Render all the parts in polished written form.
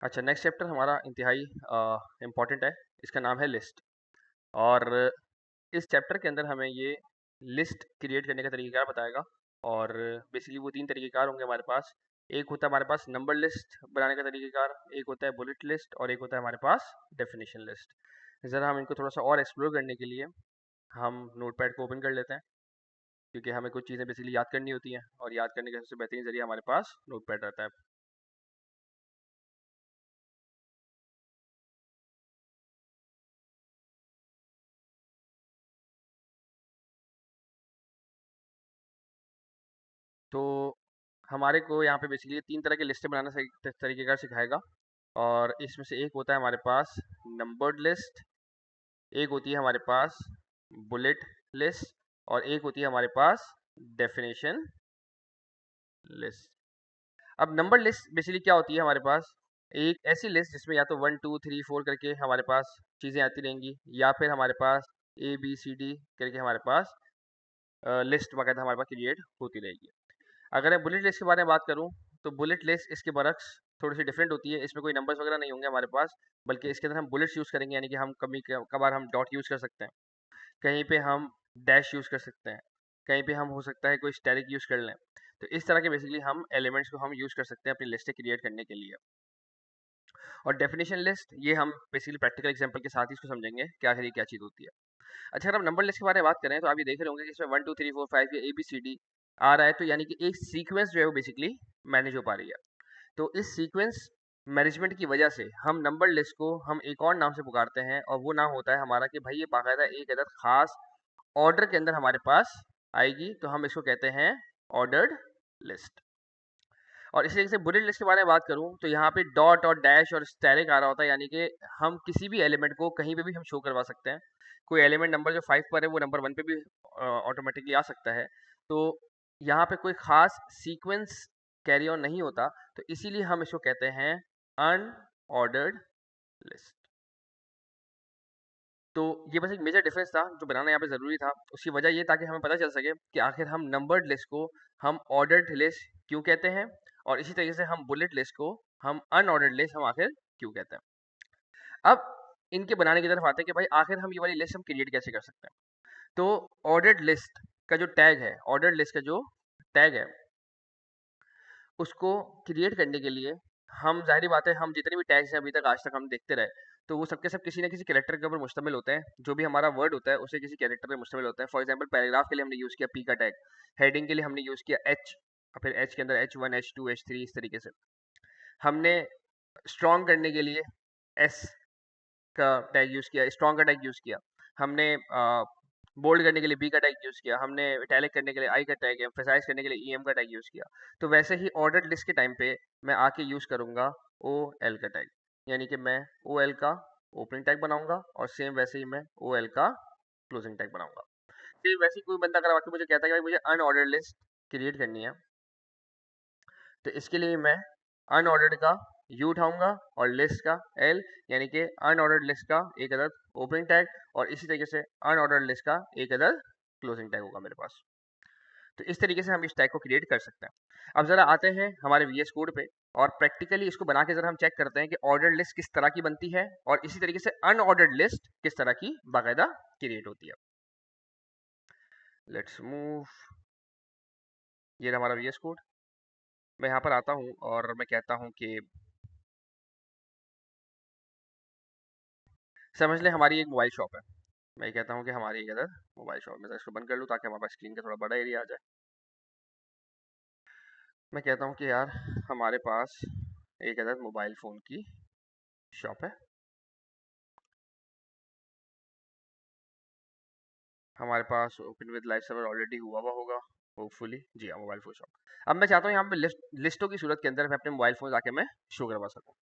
अच्छा, next chapter हमारा इंतहाई इम्पॉर्टेंट है। इसका नाम है लिस्ट। और इस चैप्टर के अंदर हमें ये लिस्ट क्रिएट करने का तरीक़ाकार बताएगा। और बेसिकली वो 3 तरीक़ेकार होंगे हमारे पास। एक होता है हमारे पास नंबर लिस्ट बनाने का तरीक़ेकार, एक होता है बुलेट लिस्ट और एक होता है हमारे पास डेफिनेशन लिस्ट। ज़रा हम इनको थोड़ा-सा और एक्सप्लोर करने के लिए हम नोटपैड को ओपन कर लेते हैं, क्योंकि हमें कुछ चीज़ें बेसिकली याद करनी होती हैं और याद करने का सबसे बेहतरीन ज़रिया हमारे पास नोटपैड रहता है। तो हमारे को यहाँ पे बेसिकली 3 तरह की लिस्टें बनाना सही तरीक़ेकार सिखाएगा। और इसमें से एक होता है हमारे पास नंबर्ड लिस्ट, एक होती है हमारे पास बुलेट लिस्ट और एक होती है हमारे पास डेफिनेशन लिस्ट। अब नंबर लिस्ट बेसिकली क्या होती है हमारे पास? एक ऐसी लिस्ट जिसमें या तो 1 2 3 4 करके हमारे पास चीज़ें आती रहेंगी, या फिर हमारे पास ए बी सी डी करके हमारे पास लिस्ट बाकायदा हमारे पास क्रिएट होती रहेगी। अगर मैं बुलेट लिस्ट के बारे में बात करूँ, तो बुलेट लिस्ट इसके बरक्स थोड़ी सी डिफरेंट होती है। इसमें कोई नंबर्स वगैरह नहीं होंगे हमारे पास, बल्कि इसके अंदर हम बुलेट्स यूज़ करेंगे, यानी कि हम कभी कभार हम डॉट यूज़ कर सकते हैं, कहीं पे हम डैश यूज़ कर सकते हैं, कहीं पे हम हो सकता है कोई स्टैटिक यूज़ कर लें। तो इस तरह के बेसिकली हम एलिमेंट्स को हम यूज़ कर सकते हैं अपनी लिस्टें क्रिएट करने के लिए। और डेफिनेशन लिस्ट ये हम बेसिकली प्रैक्टिकल एग्जांपल के साथ ही इसको समझेंगे कि आखिर ये क्या चीज़ होती है। अच्छा, अगर हम नंबर लिस्ट के बारे में बात करें तो आप ये देख रहे होंगे कि इसमें 1 2 3 4 5 ये ABCD आ रहा है, तो यानी कि एक सीक्वेंस जो है वो बेसिकली मैनेज हो पा रही है। तो इस सीक्वेंस मैनेजमेंट की वजह से हम नंबर लिस्ट को हम एक और नाम से पुकारते हैं, और वो नाम होता है हमारा कि भाई ये बाकायदा एक अदद खास ऑर्डर के अंदर हमारे पास आएगी, तो हम इसको कहते हैं ऑर्डर्ड लिस्ट। और इसी तरीके से बुलेट लिस्ट के बारे में बात करूँ, तो यहाँ पे डॉट और डैश और स्टेरिक आ रहा होता है, यानी कि हम किसी भी एलिमेंट को कहीं पे भी हम शो करवा सकते हैं। कोई एलिमेंट नंबर जो 5 पर है वो नंबर 1 पे भी ऑटोमेटिकली आ सकता है। तो यहाँ पे कोई खास सीक्वेंस कैरी ऑन नहीं होता, तो इसीलिए हम इसको कहते हैं अनऑर्डर्ड लिस्ट। तो ये बस एक मेजर डिफरेंस था जो बनाना यहाँ पे ज़रूरी था। उसकी वजह ये ताकि हमें पता चल सके कि आखिर हम नंबर्ड लिस्ट को हम ऑर्डर्ड लिस्ट क्यों कहते हैं, और इसी तरीके से हम बुलेट लिस्ट को हम अनऑर्डर्ड लिस्ट हम आखिर क्यों कहते हैं। अब इनके बनाने की तरफ आते हैं कि भाई आखिर हम ये वाली लिस्ट हम क्रिएट कैसे कर सकते हैं। तो ऑर्डर्ड लिस्ट का जो टैग है, ऑर्डर्ड लिस्ट का जो टैग है, उसको क्रिएट करने के लिए हम ज़ाहिर बात है हम जितने भी टैग्स हैं अभी तक आज तक हम देखते रहे, तो वो सबके सब किसी न किसी कैरेक्टर के ऊपर मुश्तमिल होते हैं। जो भी हमारा वर्ड होता है उसे किसी कैरेक्टर पे मुश्तमिल होता है। फॉर एग्जांपल पैराग्राफ के लिए हमने यूज़ किया पी का टैग, हेडिंग के लिए हमने यूज़ किया एच, और फिर एच के अंदर H1 H2 H3 इस तरीके से। हमने स्ट्रॉन्ग करने के लिए एस का टैग यूज़ किया, स्ट्रॉन्ग का टैग यूज़ किया। हमने बोल्ड करने के लिए बी का टैग यूज़ किया, हमने इटैलिक करने के लिए आई का टैग, एम्फसाइज करने के लिए EM का टैग यूज़ किया। तो वैसे ही ऑर्डर्ड लिस्ट के टाइम पे मैं आके यूज़ करूँगा OL का टैग, यानी कि मैं OL का ओपनिंग टैग बनाऊंगा और सेम वैसे ही मैं OL का क्लोजिंग टैग बनाऊंगा। फिर वैसे ही कोई बंदा अगर आके मुझे कहता है कि भाई मुझे अनऑर्डर्ड लिस्ट क्रिएट करनी है, तो इसके लिए मैं अनऑर्डर्ड का U उठाऊंगा और लिस्ट का L, यानी कि अनऑर्डर्ड लिस्ट का एक अदद ओपनिंग टैग और इसी तरीके से अनऑर्डर्ड लिस्ट का एक अदद क्लोजिंग टैग होगा मेरे पास। तो इस तरीके से हम इस टैग को क्रिएट कर सकते हैं। अब जरा आते हैं हमारे VS कोड पे और प्रैक्टिकली इसको बना के जरा हम चेक करते हैं कि ऑर्डर्ड लिस्ट किस तरह की बनती है और इसी तरीके से अनऑर्डर्ड लिस्ट किस तरह की बाकायदा क्रिएट होती है। Let's move. ये रहा हमारा VS कोड। मैं यहाँ पर आता हूँ और मैं कहता हूँ कि समझ लें हमारी एक मोबाइल शॉप है। मैं कहता हूँ कि हमारी एक अदर मोबाइल शॉप में, इसको बंद कर लूँ ताकि हमारे पास स्क्रीन का थोड़ा बड़ा एरिया आ जाए। मैं कहता हूँ कि यार हमारे पास एक अदर मोबाइल फ़ोन की शॉप है। हमारे पास open with live server already हुआ हुआ होगा होपफुली। जी हाँ, मोबाइल फ़ोन शॉप। अब मैं चाहता हूँ यहाँ पे लिस्टों की सूरत के अंदर मैं अपने मोबाइल फ़ोन आके मैं शो करवा सकूँ।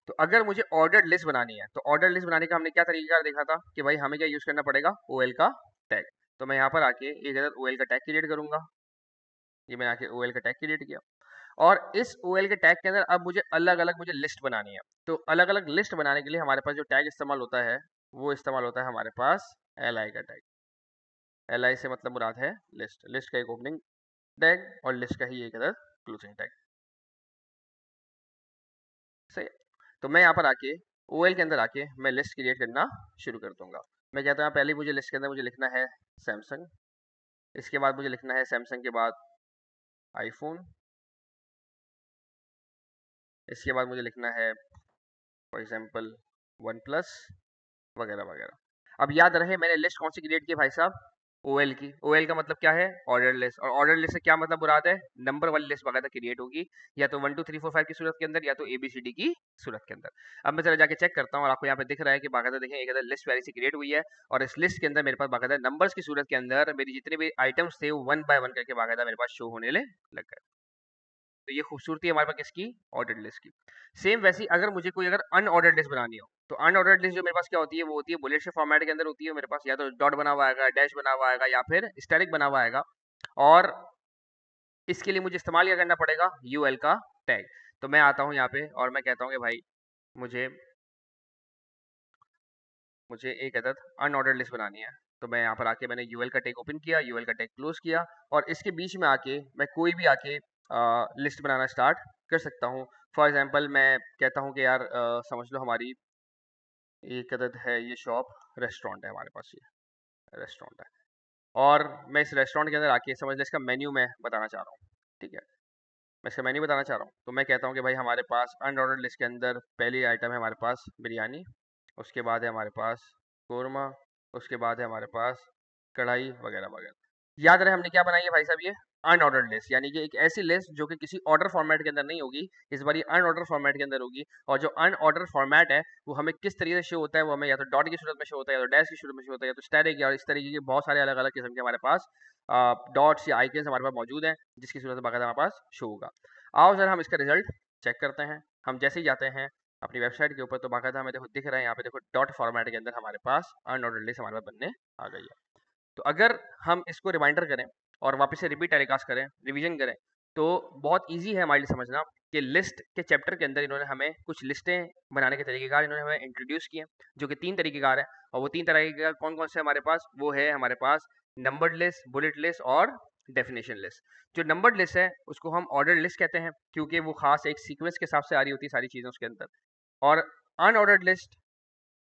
तो अगर मुझे ऑर्डर्ड लिस्ट बनानी है, तो ऑर्डर्ड लिस्ट बनाने का हमने क्या तरीका देखा था कि भाई हमें क्या यूज़ करना पड़ेगा, OL का टैग। तो मैं यहाँ पर आके एक अदर OL का टैग क्रिएट करूँगा। ये मैंने आके OL का टैग क्रिएट किया और इस OL के टैग के अंदर अब मुझे अलग अलग मुझे लिस्ट बनानी है। तो अलग अलग लिस्ट बनाने के लिए हमारे पास जो टैग इस्तेमाल होता है वो इस्तेमाल होता है हमारे पास LI का टैग। LI से मतलब मुराद है लिस्ट, लिस्ट का एक ओपनिंग टैग और लिस्ट का ही एक अदर क्लोजिंग टैग। सही है। तो मैं यहाँ पर आके OL के अंदर आके मैं लिस्ट क्रिएट करना शुरू कर दूंगा। मैं कहता हूँ पहले मुझे लिस्ट के अंदर मुझे लिखना है सैमसंग, इसके बाद मुझे लिखना है सैमसंग के बाद आईफोन, इसके बाद मुझे लिखना है फॉर एग्जांपल वन प्लस वगैरह वगैरह। अब याद रहे मैंने लिस्ट कौन सी क्रिएट की भाई साहब, OL की। OL का मतलब क्या है, ऑर्डर लिस्ट। और ऑर्डर लिस्ट से क्या मतलब मुराद है, नंबर वाली लिस्ट वगैरह क्रिएट होगी, या तो 1 2 3 4 5 की सूरत के अंदर, या तो ABCD की सूरत के अंदर। अब मैं जरा जाके चेक करता हूँ और आपको यहाँ पे दिख रहा है कि बाकायदा देखें एक लिस्ट प्यारी सी क्रिएट हुई है, और इस लिस्ट के अंदर मेरे पास बाकायदा नंबर्स की सूरत के अंदर मेरी जितने भी आइटम्स थे वो 1 बाय 1 करके बाकायदा मेरे पास शो होने लग गए। तो ये खूबसूरती है हमारे पास किसकी, ऑर्डर्ड लिस्ट की। सेम वैसी अगर मुझे कोई अगर अनऑर्डर्ड लिस्ट बनानी हो, तो अनऑर्डर्ड लिस्ट जो मेरे पास क्या होती है, वो होती है बुलेट के फॉर्मेट के अंदर होती है मेरे पास, या तो डॉट बना हुआ आएगा, डैश बना हुआ आएगा, या फिर स्टैटिक बना हुआ आएगा। और इसके लिए मुझे इस्तेमाल क्या करना पड़ेगा, UL का टैग। तो मैं आता हूँ यहाँ पे और मैं कहता हूँ कि भाई मुझे मुझे एक अदद अनऑर्डर्ड लिस्ट बनानी है। तो मैं यहाँ पर आके मैंने UL का टैग ओपन किया, UL का टैग क्लोज किया, और इसके बीच में आके मैं कोई भी आके लिस्ट बनाना स्टार्ट कर सकता हूँ। फॉर एग्जांपल मैं कहता हूँ कि यार समझ लो हमारी एक अदद है ये शॉप, रेस्टोरेंट है हमारे पास, ये रेस्टोरेंट है, और मैं इस रेस्टोरेंट के अंदर आके समझ लो इसका मेन्यू मैं बताना चाह रहा हूँ। ठीक है, मैं इसका मेन्यू बताना चाह रहा हूँ, तो मैं कहता हूँ कि भाई हमारे पास अनऑर्डर्ड लिस्ट के अंदर पहली आइटम है हमारे पास बिरयानी, उसके बाद है हमारे पास कोरमा, उसके बाद है हमारे पास कढ़ाई वगैरह वगैरह। याद रहे हमने क्या बनाई है भाई साहब, ये अनऑर्डर्ड लिस्ट, यानी कि एक ऐसी लिस्ट जो कि किसी ऑर्डर फॉर्मेट के अंदर नहीं होगी, इस बार ये अनऑर्डर फॉर्मेट के अंदर होगी। और जो अनऑर्डर फॉर्मेट है वो हमें किस तरीके से शो होता है, वो हमें या तो डॉट की सूरत में शो होता है, या तो डैश की सूरत में शो होता है, या तो स्टैटिक, या इस तरीके के बहुत सारे अलग अलग किस्म के हमारे पास डॉट्स या आइकन्स हमारे पास मौजूद हैं, जिसकी सूरत में बाकायदा हमारे पास शो होगा। आओ जरा हम इसका रिजल्ट चेक करते हैं। हम जैसे ही जाते हैं अपनी वेबसाइट के ऊपर, तो बाकायदा हमें देखो दिख रहा है यहाँ पे, देखो डॉट फॉर्मेट के अंदर हमारे पास अनऑर्डर्ड लिस्ट हमारे पास बनने आ गई है। तो अगर हम इसको रिमाइंडर करें और वापस से रिपीट टेलीकास्ट करें, रिवीजन करें, तो बहुत इजी है हमारे लिए समझना कि लिस्ट के चैप्टर के अंदर इन्होंने हमें कुछ लिस्टें बनाने के तरीकेकार इन्होंने हमें इंट्रोड्यूस किए, जो कि 3 तरीकेकार हैं। और वो 3 तरीकेकार कौन कौन से हमारे पास, वो है हमारे पास नंबर्ड लिस्ट, बुलेट लिस्ट और डेफिनेशन लिस्ट। जो नंबर्ड लिस्ट है उसको हम ऑर्डर लिस्ट कहते हैं, क्योंकि वो खास एक सीक्वेंस के हिसाब से आ रही होती है सारी चीज़ें उसके अंदर। और अनऑर्डर्ड लिस्ट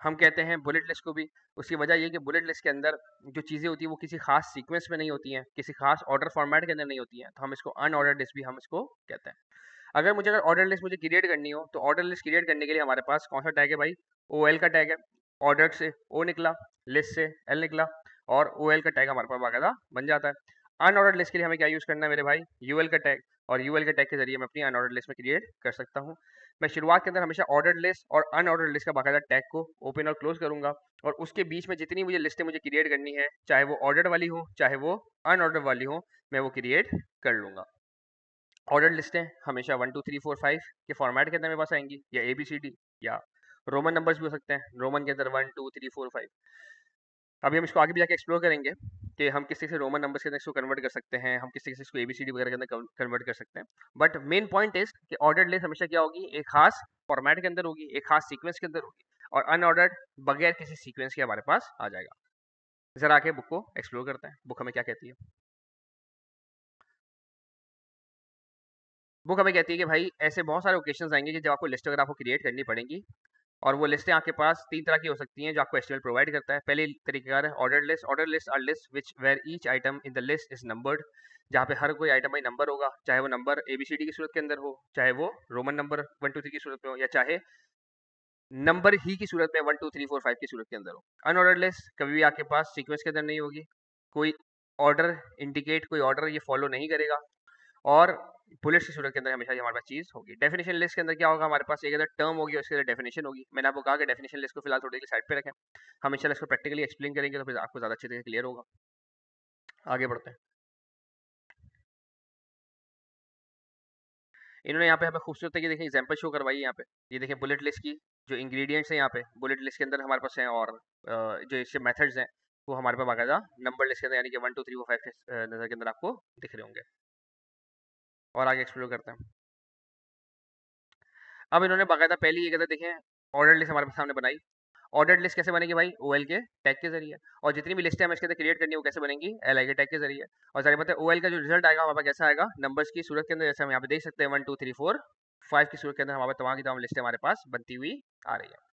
हम कहते हैं बुलेट लिस्ट को भी। उसकी वजह ये कि बुलेट लिस्ट के अंदर जो चीज़ें होती हैं वो किसी खास सीक्वेंस में नहीं होती हैं, किसी खास ऑर्डर फॉर्मेट के अंदर नहीं होती हैं, तो हम इसको अनऑर्डर्ड लिस्ट भी हम इसको कहते हैं। अगर ऑर्डर लिस्ट मुझे क्रिएट करनी हो, तो ऑर्डर लिस्ट क्रिएट करने के लिए हमारे पास कौन सा टैग है भाई, OL का टैग है। ऑर्डर से O निकला, लिस्ट से L निकला, और OL का टैग हमारे पास बाकायदा बन जाता है। अनऑर्डर्ड लिस्ट के लिए हमें क्या यूज़ करना है मेरे भाई, UL का टैग, और UL के टैग के जरिए मैं अपनी अनऑर्डर्ड लिस्ट में क्रिएट कर सकता हूँ। मैं शुरुआत के अंदर हमेशा ऑर्डर्ड लिस्ट और अनऑर्डर्ड लिस्ट का बाकायदा टैग को ओपन और क्लोज करूंगा, और उसके बीच में जितनी मुझे लिस्टें मुझे क्रिएट करनी है, चाहे वो ऑर्डर्ड वाली हो चाहे वो अनऑर्डर्ड वाली हो, मैं वो क्रिएट कर लूंगा। ऑर्डर्ड लिस्टें हमेशा 1 2 3 4 5 के फॉर्मेट के अंदर मेरे पास आएंगी, या ABCD, या रोमन नंबर्स भी हो सकते हैं, रोमन के अंदर 1 2 3 4 5। अभी हम इसको आगे भी जाके एक्सप्लोर करेंगे कि हम किस तरीके से रोमन नंबर्स के अंदर इसको कन्वर्ट कर सकते हैं, हम किस तरीके से इसको ABCD वगैरह के अंदर कन्वर्ट कर सकते हैं। बट मेन पॉइंट इज कि ऑर्डर्ड लिस्ट हमेशा क्या होगी, एक खास फॉर्मेट के अंदर होगी, एक खास सीक्वेंस के अंदर होगी, और अनऑर्डर्ड बगैर किसी सीक्वेंस के हमारे पास आ जाएगा। जरा आके बुक को एक्सप्लोर करते हैं, बुक हमें क्या कहती है। बुक हमें कहती है कि भाई ऐसे बहुत सारे ओकेशंस आएंगे कि जब आपको लिस्ट वगैरह आपको क्रिएट करनी पड़ेंगी, और वो लिस्टें आपके पास 3 तरह की हो सकती हैं जो आपको HTML प्रोवाइड करता है। पहले तरीकेकार है order list. Order list are list which where each item in the list is numbered, जहाँ पे हर कोई आइटम भाई नंबर होगा, चाहे वो नंबर ABCD की सूरत के अंदर हो, चाहे वो रोमन नंबर 1 2 3 की सूरत में हो, या चाहे नंबर ही की सूरत में 1 2 3 4 5 की सूरत के अंदर हो। अनऑर्डर लिस्ट कभी भी आपके पास सीक्वेंस के अंदर नहीं होगी, कोई ऑर्डर इंडिकेट, कोई ऑर्डर ये फॉलो नहीं करेगा, और बुलेट्स की सूरत के अंदर हमेशा ये हमारे पास चीज़ होगी। डेफिनेशन लिस्ट के अंदर क्या होगा, हमारे पास एक अदर टर्म होगी और उसके अंदर डेफिनेशन होगी। मैंने आपको कहा कि डेफिनेशन लिस्ट को फिलहाल थोड़ी देर साइड पे रखें, हम इंशाल्लाह इसको प्रैक्टिकली एक्सप्लेन करेंगे तो फिर आपको ज़्यादा अच्छे से क्लियर होगा। आगे बढ़ते हैं। इन्होंने यहाँ पे हमें खूबसूरत तरीके देखें एग्जाम्पल शो करवाई है यहाँ पे। ये देखें बुलेट लिस्ट की जो इंग्रेडिएंट्स हैं यहाँ पे बुलेट लिस्ट के अंदर हमारे पास हैं, और जो इसके मेथड्स हैं वो हमारे पास बाकायदा नंबर लिस्ट के अंदर, यानी कि 1 2 3 4 5 के नज़र के अंदर आपको दिख रहे होंगे। और आगे एक्सप्लोर करते हैं। अब इन्होंने बाकायदा पहली ये कहते देखें ऑर्डर लिस्ट हमारे सामने बनाई। ऑर्डर्ड लिस्ट कैसे बनेगी भाई, OL के टैग के जरिए। और जितनी भी लिस्टें हमें इसके अंदर क्रिएट करनी है वो कैसे बनेंगी, LI के टैग के जरिए। और सारी पता है OL का जो रिजल्ट आएगा हमारे पास कैसा आएगा, नंबर्स की सूरत के अंदर, जैसे हम यहाँ पे देख सकते हैं 1 2 3 4 5 की सूरत के अंदर हमारे तमाम की तमाम लिस्टें हमारे पास बनती हुई आ रही है।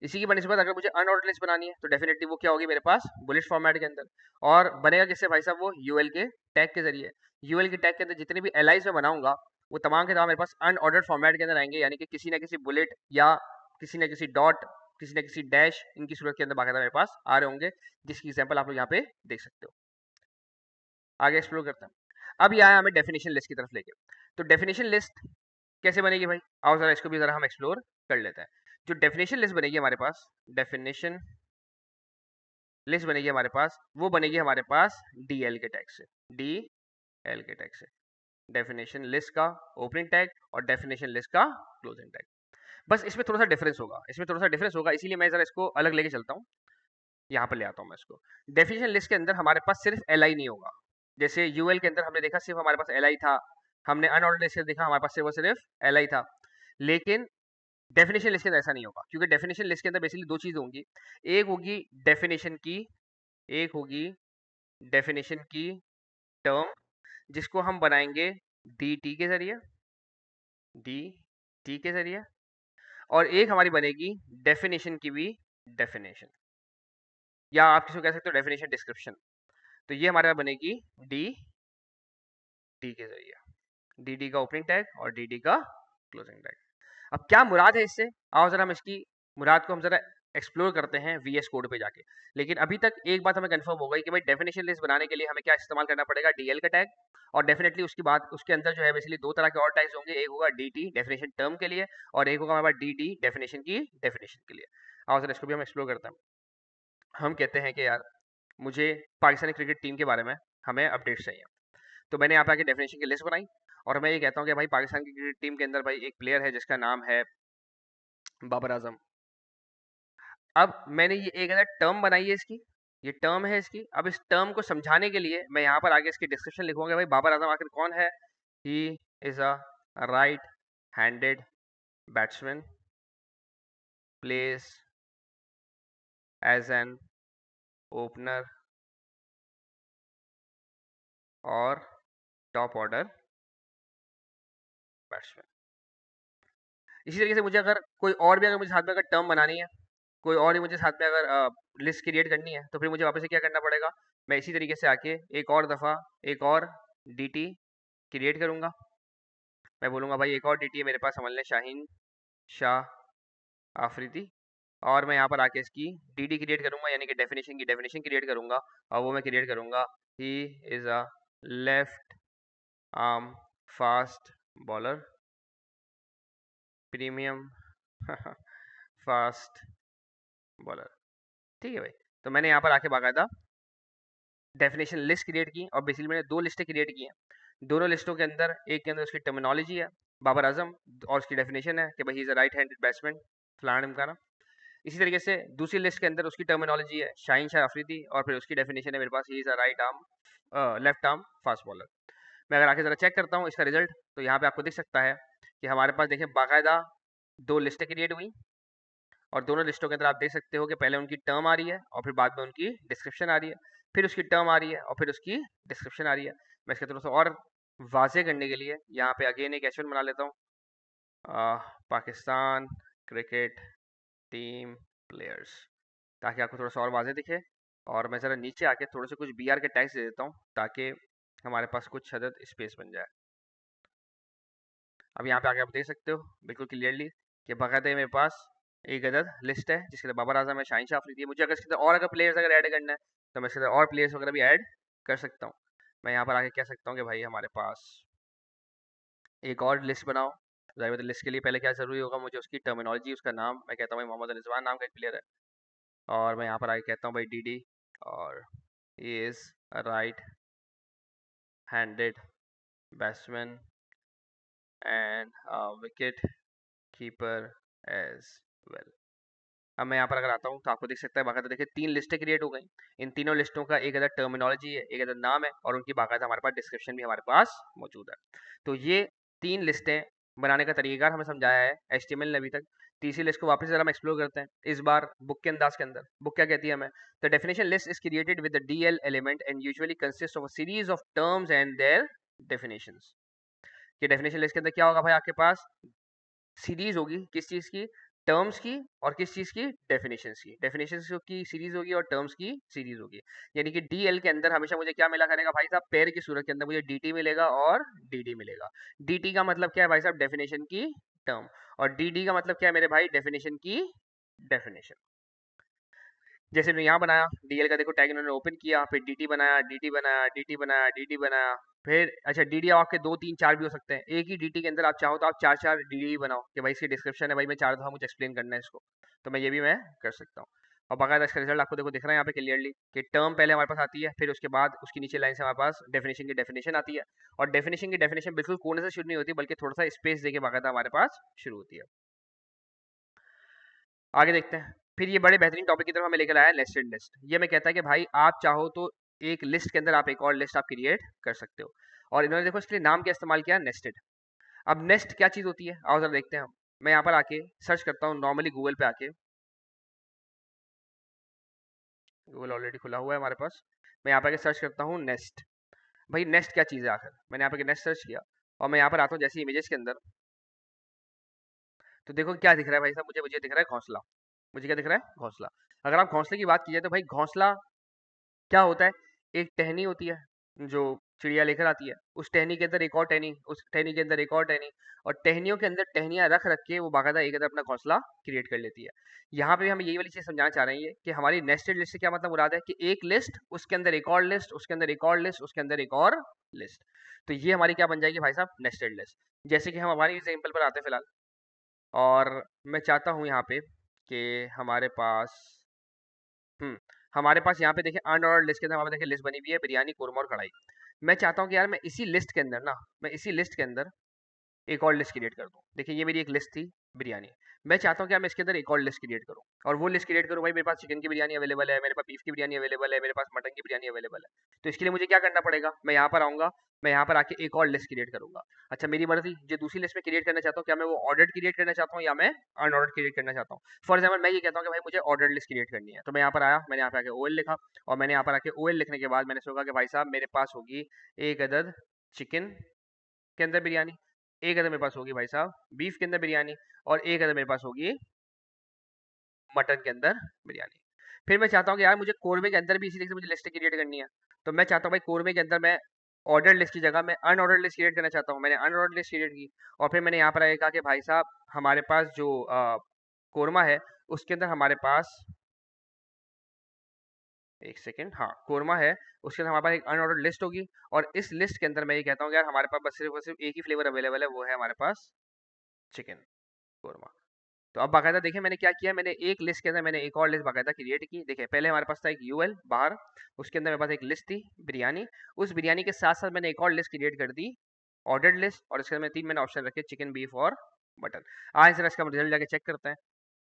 इसी की बनिस्बत अगर मुझे अनऑर्डर्ड लिस्ट बनानी है तो डेफिनेटली वो क्या होगी मेरे पास बुलेट फॉर्मेट के अंदर, और बनेगा किससे भाई साहब, वो यूएल के टैग के जरिए। यूएल के टैग के अंदर जितने भी एलाइज में बनाऊंगा वो तमाम के तमाम मेरे पास अनऑर्डर्ड फॉर्मेट के अंदर आएंगे, यानी कि किसी न किसी बुलेट या किसी न किसी डॉट, किसी न किसी डैश इनकी सूरत के अंदर बाकायदा मेरे पास आ रहे होंगे, जिसकी एग्जाम्पल आप लोग यहाँ पे देख सकते हो। आगे एक्सप्लोर करते हैं। अब ये आया हमें डेफिनेशन लिस्ट की तरफ लेके। तो डेफिनेशन लिस्ट कैसे बनेगी भाई, आओ जरा इसको भी जरा हम एक्सप्लोर कर लेते हैं। जो डेफिनेशन लिस्ट बनेगी हमारे पास, डेफिनेशन लिस्ट बनेगी हमारे पास, वो बनेगी हमारे पास डीएल के टैग से, डीएल के टैग से। डेफिनेशन लिस्ट का ओपनिंग टैग और डेफिनेशन लिस्ट का क्लोजिंग टैग। बस इसमें थोड़ा सा डिफरेंस होगा, इसमें थोड़ा सा डिफरेंस होगा, इसीलिए मैं जरा इसको अलग लेके चलता हूँ, यहाँ पर ले आता हूँ मैं इसको। डेफिनेशन लिस्ट के अंदर हमारे पास सिर्फ एल आई नहीं होगा, जैसे यूएल के अंदर हमने देखा सिर्फ हमारे पास एल आई था, हमने अनऑर्डर्ड लिस्ट देखा हमारे पास सिर्फ एल आई था, लेकिन डेफिनेशन लिस्ट के अंदर ऐसा नहीं होगा, क्योंकि डेफिनेशन लिस्ट के अंदर बेसिकली दो चीज़ होंगी। एक होगी डेफिनेशन की, एक होगी डेफिनेशन की टर्म, जिसको हम बनाएंगे डी टी के जरिए, डी टी के जरिए, और एक हमारी बनेगी डेफिनेशन की भी डेफिनेशन, या आप किसी को कह सकते हो डेफिनेशन डिस्क्रिप्शन। तो ये हमारे बनेगी डी डी के जरिए, डी डी का ओपनिंग टैग और डी डी का क्लोजिंग टैग। अब क्या मुराद है इससे, आओ जरा हम इसकी मुराद को हम जरा एक्सप्लोर करते हैं वीएस कोड पे जाके। लेकिन अभी तक एक बात हमें कंफर्म हो गई कि भाई डेफिनेशन लिस्ट बनाने के लिए हमें क्या इस्तेमाल करना पड़ेगा, डीएल का टैग, और डेफिनेटली उसकी बात उसके अंदर जो है बेसिकली दो तरह के और टैग्स होंगे, एक होगा डी डेफिनेशन टर्म के लिए और एक होगा हमारे पास डी डेफिनेशन की डेफिनेशन के लिए। आओ जरा इसको भी हम एक्सप्लोर करते हैं। हम कहते हैं कि यार मुझे पाकिस्तानी क्रिकेट टीम के बारे में हमें अपडेट्स चाहिए, तो मैंने यहाँ पे आके डेफिनेशन की लिस्ट बनाई और मैं ये कहता हूँ कि भाई पाकिस्तान की क्रिकेट टीम के अंदर भाई एक प्लेयर है जिसका नाम है बाबर आजम। अब मैंने ये एक अलग टर्म बनाई है इसकी, ये टर्म है इसकी। अब इस टर्म को समझाने के लिए मैं यहाँ पर आगे इसकी डिस्क्रिप्शन लिखूंगा, भाई बाबर आजम आखिर कौन है। He is a right handed batsman, place as an opener और टॉप ऑर्डर बैट्समैन। इसी तरीके से मुझे अगर कोई और भी अगर मुझे साथ में अगर टर्म बनानी है, कोई और ही मुझे साथ में अगर लिस्ट क्रिएट करनी है, तो फिर मुझे वापस से क्या करना पड़ेगा, मैं इसी तरीके से आके एक और दफ़ा एक और डी क्रिएट करूँगा। मैं बोलूँगा भाई एक और डी मेरे पास, समझ लें शाहीन शाह आफरीदी, और मैं यहाँ पर आके इसकी डी क्रिएट करूँगा, यानी कि डेफिनेशन की डेफिनेशन क्रिएट करूँगा, और वो मैं क्रिएट करूँगा ही is a left arm fast bowler, premium fast bowler. ठीक है भाई, तो मैंने यहाँ पर आके बाकायदा डेफिनेशन लिस्ट क्रिएट की, और बेसिकली मैंने दो लिस्टें क्रिएट की हैं। दोनों लिस्टों के अंदर एक के अंदर उसकी टर्मिनोलॉजी है बाबर आजम, और उसकी डेफिनेशन है कि भाई ही is a right handed batsman फलाना ढिमकाना। इसी तरीके से दूसरी लिस्ट के अंदर उसकी टर्मिनोलॉजी है शाहीन शाह अफरीदी, और फिर उसकी डेफिनेशन है मेरे पास ही is a right arm left arm fast bowler. मैं अगर आके ज़रा चेक करता हूँ इसका रिजल्ट, तो यहाँ पे आपको दिख सकता है कि हमारे पास देखिए बाकायदा दो लिस्टें क्रिएट हुई, और दोनों लिस्टों के अंदर आप देख सकते हो कि पहले उनकी टर्म आ रही है और फिर बाद में उनकी डिस्क्रिप्शन आ रही है, फिर उसकी टर्म आ रही है और फिर उसकी डिस्क्रिप्शन आ रही है। मैं इसके थोड़ा सा और वाजे करने के लिए यहाँ पे अगेन एक एच1 बना लेता हूँ, पाकिस्तान क्रिकेट टीम प्लेयर्स, ताकि आपको थोड़ा सा और वाजे दिखे। और मैं ज़रा नीचे आके थोड़े से कुछ बी आर के टैग्स दे देता हूँ ताकि हमारे पास कुछ हद स्पेस बन जाए। अब यहाँ पे आके आप देख सकते हो बिल्कुल क्लियरली कि बाकायदा मेरे पास एक अदद लिस्ट है जिसके अंदर बाबर आजम है, शाहीन शाह अफरीदी है। मुझे अगर इसके अंदर और अगर प्लेयर्स अगर ऐड करना है तो मैं इसके अंदर और प्लेयर्स वगैरह भी ऐड कर सकता हूँ। मैं यहाँ पर आके कह सकता हूँ कि भाई हमारे पास एक और लिस्ट बनाओ। ज़ाहिर बात है लिस्ट के लिए पहले क्या ज़रूरी होगा, मुझे उसकी टर्मिनोलॉजी, उसका नाम। मैं कहता हूँ भाई मोहम्मद रिजवान नाम का एक प्लेयर है, और मैं यहाँ पर आके कहता हूँ भाई डी और he is a right handed batsman and wicket keeper as well. अब मैं यहाँ पर अगर आता हूँ तो आपको दिख सकता है बाकायदा देखिए तीन लिस्टें क्रिएट हो गई। इन तीनों लिस्टों का एक अलग टर्मिनोलॉजी है, एक अलग नाम है, और उनकी बाकायदा हमारे पास डिस्क्रिप्शन भी हमारे पास मौजूद है। तो ये तीन लिस्टें बनाने का तरीका हमें समझाया है HTML ने अभी तक। तीसरी लिस्ट को वापस जरा हम एक्सप्लोर करते हैं, इस बार बुक के अंदाज के अंदर। बुक क्या कहती है हमें, the definition list is created with the DL element and usually consist of a series of terms and their definitions. कि डेफिनेशन लिस्ट के अंदर क्या होगा भाई, आपके पास सीरीज होगी किस चीज की, टर्म्स की, और किस चीज की, डेफिनेशंस की। डेफिनेशंस की सीरीज होगी और टर्म्स की सीरीज होगी। यानी कि डीएल के अंदर हमेशा मुझे क्या मिला करेगा भाई साहब, पेयर की सूरत के अंदर मुझे डीटी मिलेगा और डीडी मिलेगा। डीटी का मतलब क्या है भाई साहब, डेफिनेशन की टर्म, और डीडी का मतलब क्या है मेरे भाई, डेफिनेशन की डेफिनेशन। जैसे मैंने यहाँ बनाया डीएल का, देखो टैग इन्होंने ओपन किया, फिर डीटी बनाया, डीटी बनाया, डीटी बनाया, डीटी बनाया, फिर अच्छा डीडी आपके 2 3 4 भी हो सकते हैं। एक ही डीटी के अंदर आप चाहो तो आप 4 4 डीडी बनाओ कि भाई इसकी डिस्क्रिप्शन है, भाई मैं 4 दफा मुझे एक्सप्लेन करना है इसको, तो मैं ये भी मैं कर सकता हूँ। और बाकायदा इसका रिजल्ट आपको देखो दिख रहा है यहाँ पे क्लियरली कि टर्म पहले हमारे पास आती है, फिर उसके बाद उसकी नीचे लाइन से हमारे पास डेफिनेशन की डेफिनेशन आती है, और डेफिनेशन की डेफिनेशन बिल्कुल कोने से शुरू नहीं होती, बल्कि थोड़ा सा स्पेस देके बाकायदा हमारे पास शुरू होती है। आगे देखते हैं। फिर ये बड़े बेहतरीन टॉपिक की तरफ हमें लेकर आया है नेस्टेड लिस्ट। ये मैं कहता है कि भाई आप चाहो तो एक लिस्ट के अंदर आप एक और लिस्ट आप क्रिएट कर सकते हो, और इन्होंने देखो इसके लिए नाम क्या इस्तेमाल किया, नेस्टेड। अब नेस्ट क्या चीज़ होती है, आओ जरा देखते हैं हम। मैं यहाँ पर आके सर्च करता हूँ नॉर्मली गूगल पे आके, गूगल ऑलरेडी खुला हुआ है हमारे पास। मैं यहाँ पर आके सर्च करता हूँ नेस्ट। भाई नेस्ट क्या चीज़ है आखिर, मैंने यहाँ पे नेस्ट सर्च किया, और मैं यहाँ पर आता हूँ जैसे इमेजेस के अंदर, तो देखो क्या दिख रहा है भाई साहब, मुझे मुझे दिख रहा है घोंसला। मुझे क्या दिख रहा है, घोंसला। अगर आप घोंसले की बात की जाए तो भाई घोंसला क्या होता है, एक टहनी होती है जो चिड़िया लेकर आती है, उस टहनी के अंदर एक और टहनी, उस टहनी के अंदर एक और टहनी, और टहनियों के अंदर टहनियां रख रख के वो बाकायदा एक अंदर अपना घोंसला क्रिएट कर लेती है। यहाँ पे भी हम यही वाली चीज समझाना चाह रहे हैं कि हमारी नेस्टेड लिस्ट से क्या मतलब मुराद है कि एक लिस्ट उसके अंदर एक और लिस्ट, उसके अंदर एक और लिस्ट, उसके अंदर एक और लिस्ट। तो ये हमारी क्या बन जाएगी भाई साहब, नेस्टेड लिस्ट। जैसे कि हम हमारी एग्जाम्पल पर आते हैं फिलहाल, और मैं चाहता हूँ यहाँ पे कि हमारे पास हुँ। हमारे पास यहाँ पे देखिए अनऑर्डर्ड लिस्ट के अंदर हमारे देखिए लिस्ट बनी हुई है बिरयानी, कोरमा और कढ़ाई। मैं चाहता हूँ कि यार मैं इसी लिस्ट के अंदर ना, मैं इसी लिस्ट के अंदर एक और लिस्ट क्रिएट कर दूँ। देखिए ये मेरी एक लिस्ट थी बिरयानी। मैं चाहता हूँ कि यार मैं इसके अंदर एक और लिस्ट क्रिएट करूँ, और वो लिस्ट क्रिएट करूँ भाई, मेरे पास चिकन की बिरयानी अवेलेबल है, मेरे पास बीफ की बिरयानी अवेलेबल है, मेरे पास मटन की बिरयानी अवेलेबल है। तो इसके लिए मुझे क्या करना पड़ेगा, मैं यहाँ पर आऊँगा, मैं यहाँ पर आके एक और लिस्ट क्रिएट करूँगा। अच्छा मेरी मर्जी, जो दूसरी लिस्ट में क्रिएट करना चाहता हूँ, क्या मैं वो ऑर्डर्ड क्रिएट करना चाहता हूँ या मैं अनऑर्डर्ड क्रिएट करना चाहता हूँ। फॉर एग्जाम्पल मैं ये कहता हूँ कि भाई मुझे ऑर्डर्ड लिस्ट क्रिएट करनी है, तो मैं यहाँ पर आया, मैंने यहाँ पे आके ओएल लिखा, और मैंने यहाँ पर आके ओएल लिखने के बाद मैंने सोचा कि भाई साहब मेरे पास होगी एक अदद चिकन के अंदर बिरयानी, एक अदद मेरे पास होगी भाई साहब बीफ के अंदर बिरयानी, और एक अदद मेरे पास होगी मटन के अंदर बिरयानी। फिर मैं चाहता हूँ कि यार मुझे कोरमे के अंदर भी इसी तरीके से मुझे लिस्ट क्रिएट करनी है, तो मैं चाहता हूँ भाई कोरमे के अंदर मैं ऑर्डर लिस्ट की जगह मैं अनऑर्डर लिस्ट क्रिएट करना चाहता हूँ। मैंने अनऑर्डर लिस्ट क्रिएट की, और फिर मैंने यहाँ पर आके कहा कि भाई साहब हमारे पास जो कोरमा है उसके अंदर हमारे पास, एक सेकेंड, हाँ कोरमा है, उसके अंदर हमारे पास एक अनऑर्डर्ड लिस्ट होगी, और इस लिस्ट के अंदर मैं ये कहता हूँ कि यार हमारे पास बस सिर्फ और सिर्फ एक ही फ्लेवर अवेलेबल है, वो है हमारे पास चिकन कोरमा। तो अब बाकायदा देखिए मैंने क्या किया, मैंने एक लिस्ट के अंदर मैंने एक और लिस्ट बाकायदा क्रिएट की। देखिए पहले हमारे पास था एक यूएल बाहर, उसके अंदर मेरे पास एक लिस्ट थी बिरयानी, उस बिरयानी के साथ साथ मैंने एक और लिस्ट क्रिएट कर दी ऑर्डर्ड लिस्ट, और इसके अंदर तीन मैंने ऑप्शन रखे, चिकन, बीफ और मटन। आज जरा इसका रिजल्ट जाके चेक करते हैं,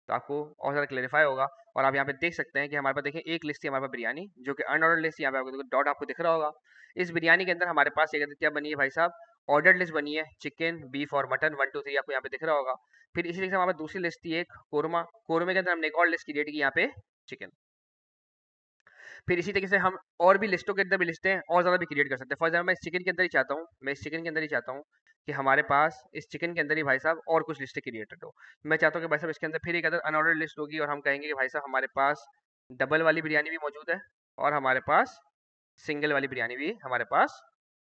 तो आपको और ज़्यादा क्लेरिफाई होगा। और आप यहाँ पे देख सकते हैं कि हमारे पास देखिए एक लिस्ट थी हमारे पास बिरयानी, जो कि अनऑर्डर लिस्ट, यहाँ पे आपको डॉट आपको दिख रहा होगा। इस बिरयानी के अंदर हमारे पास एक क्या बनी है भाई साहब, ऑर्डर लिस्ट बनी है चिकन, बीफ और मटन, 1 2 3 आपको यहाँ पे दिख रहा होगा। फिर इसी तरीके से हमारे पास दूसरी लिस्ट थी एक कोरमा, कोरमे के अंदर हमने एक और लिस्ट क्रिएट की यहाँ पे चिकन। फिर इसी तरीके से हम और भी लिस्टों के अंदर भी लिस्टें और ज़्यादा भी क्रिएट कर सकते हैं। फॉर एग्जाम्पल मैं इस चिकन के अंदर ही चाहता हूँ, मैं इस चिकन के अंदर ही चाहता हूँ कि हमारे पास इस चिकन के अंदर ही भाई साहब और कुछ लिस्टें क्रिएटेड हो। मैं चाहता हूँ कि भाई साहब इसके अंदर फिर एक अदर अनऑर्डर लिस्ट होगी, और हम कहेंगे कि भाई साहब हमारे पास डबल वाली बिरयानी भी मौजूद है, और हमारे पास सिंगल वाली बिरयानी भी हमारे पास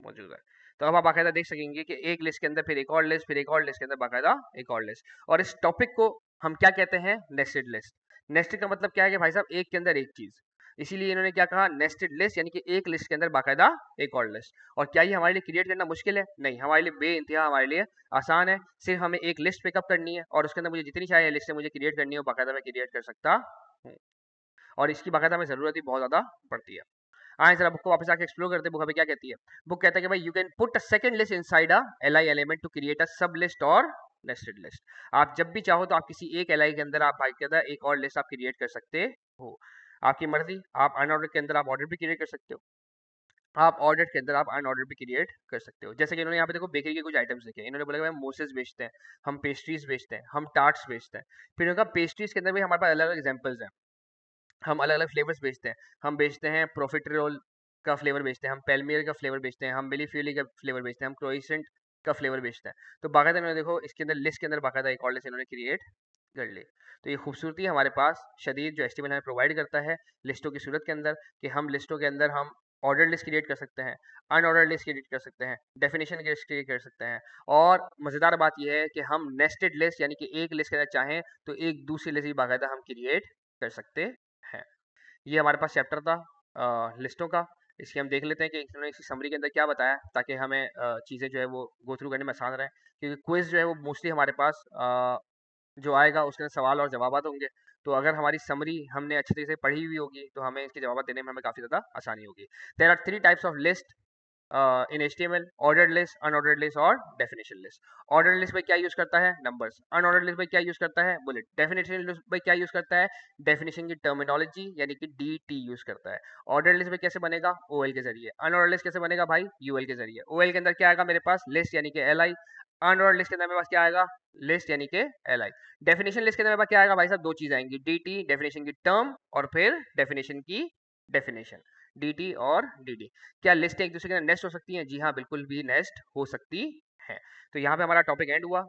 मौजूद है। तो अब आप बाकायदा देख सकेंगे कि एक लिस्ट के अंदर फिर एक और लिस्ट, फिर एक और लिस्ट के अंदर बाकायदा एक और लिस्ट। और इस टॉपिक को हम क्या कहते हैं, नेस्टेड लिस्ट। नेस्टेड का मतलब क्या है कि भाई साहब एक के अंदर एक चीज, इसीलिए इन्होंने क्या कहा, नेस्टेड लिस्ट, यानी कि एक लिस्ट के अंदर बाकायदा एक और लिस्ट। और क्या ये हमारे लिए क्रिएट करना मुश्किल है, नहीं, हमारे लिए बेइंतहा हमारे लिए आसान है। सिर्फ हमें एक लिस्ट पिकअप करनी है, और उसके अंदर मुझे जितनी चाहिए लिस्ट मुझे क्रिएट करनी हो बाकायदा मैं क्रिएट कर सकता हूँ, और इसकी बाकायदा हमें जरूरत ही बहुत ज्यादा पड़ती है। आए जरा बुक को वापस आके एक्सप्लोर करते हैं, बुक हमें क्या कहती है। बुक कहता है कि भाई you can put a second list inside a LI element to create a sub list और नेस्टेड लिस्ट। आप जब भी चाहो तो आप किसी एक एलआई के अंदर आप भाई कहता है एक और लिस्ट आप क्रिएट कर सकते हो, आपकी मर्जी। आप अनऑर्डर के अंदर आप ऑर्डर भी क्रिएट कर सकते हो, आप ऑर्डर के अंदर आप अनऑर्डर भी क्रिएट कर सकते हो। जैसे कि इन्होंने यहाँ पे देखो बेकरी के कुछ आइटम्स देखे, इन्होंने बोला कि भाई मोसेस बेचते हैं, हम पेस्ट्रीज बेचते हैं, हम टार्ट्स बेचते हैं। फिर उनका पेस्ट्रीज के अंदर भी हमारे पास अलग अलग एग्जाम्पल्स हैं, हम अलग अलग फ्लेवर्स बेचते हैं। हम बेचते हैं प्रॉफिटरोल का फ्लेवर बेचते हैं, हम पेलमियर का फ्लेवर बेचते हैं, हम मिली फ्यूली का फ्लेवर बेचते हैं, हम क्रोइसेंट का फ्लेवर बेचता है। तो बाकायदा इन्होंने देखो इसके अंदर लिस्ट के अंदर बाकायदा एक और लिस्ट इन्होंने क्रिएट कर ली। तो ये खूबसूरती हमारे पास शदीद जो एचटीएमएल हमें प्रोवाइड करता है लिस्टों की सूरत के अंदर, कि हम लिस्टों के अंदर हम ऑर्डर लिस्ट क्रिएट कर सकते हैं, अनऑर्डर लिस्ट क्रिएट कर सकते हैं, डेफिनेशन की लिस्ट क्रिएट कर सकते हैं, और मज़ेदार बात यह है कि हम नेस्टेड लिस्ट यानी कि एक लिस्ट के अंदर चाहें तो एक दूसरी लिस्ट भी बाकायदा हम क्रिएट कर सकते हैं। ये हमारे पास चैप्टर था लिस्टों का। इसकी हम देख लेते हैं कि इन्होंने इसी समरी के अंदर क्या बताया, ताकि हमें चीज़ें जो है वो गो थ्रू करने में आसान रहे, क्योंकि क्विज जो है वो मोस्टली हमारे पास जो आएगा उसके अंदर सवाल और जवाबात होंगे। तो अगर हमारी समरी हमने अच्छी तरीके से पढ़ी हुई होगी तो हमें इसके जवाब देने में हमें काफ़ी ज़्यादा आसानी होगी। There are 3 types of list in HTML: ordered list, unordered list और डेफिनेशन लिस्ट। ऑर्डर्ड लिस्ट में क्या यूज करता है? नंबर्स। अनऑर्डर्ड लिस्ट में क्या यूज करता है? बुलेट। डेफिनेशन लिस्ट में क्या यूज करता है? डेफिनेशन की टर्मिनोलॉजी यानी कि DT यूज करता है। ऑर्डर्ड लिस्ट में कैसे बनेगा? OL के जरिए। अनऑर्डर्ड लिस्ट कैसे बनेगा भाई? UL के जरिए। OL के अंदर क्या आएगा मेरे पास? लिस्ट यानी कि LI। अनऑर्डर्ड लिस्ट के अंदर मेरे पास क्या आएगा? लिस्ट यानी कि LI। डेफिनेशन लिस्ट के अंदर मेरे पास क्या आएगा भाई साहब? दो चीज आएंगी, DT डेफिनेशन की टर्म और फिर डेफिनेशन की डेफिनेशन, DT और DD। क्या लिस्टें एक दूसरे के अंदर नेस्ट हो सकती हैं? जी हाँ, बिल्कुल भी नेस्ट हो सकती हैं। तो यहाँ पे हमारा टॉपिक एंड हुआ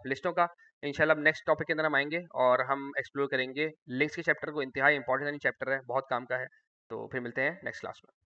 लिस्टों का। इंशाल्लाह अब नेक्स्ट टॉपिक के अंदर हम आएंगे और हम एक्सप्लोर करेंगे लिंक्स के चैप्टर को। इंतहाई इंपॉर्टेंट चैप्टर है, बहुत काम का है। तो फिर मिलते हैं नेक्स्ट क्लास में।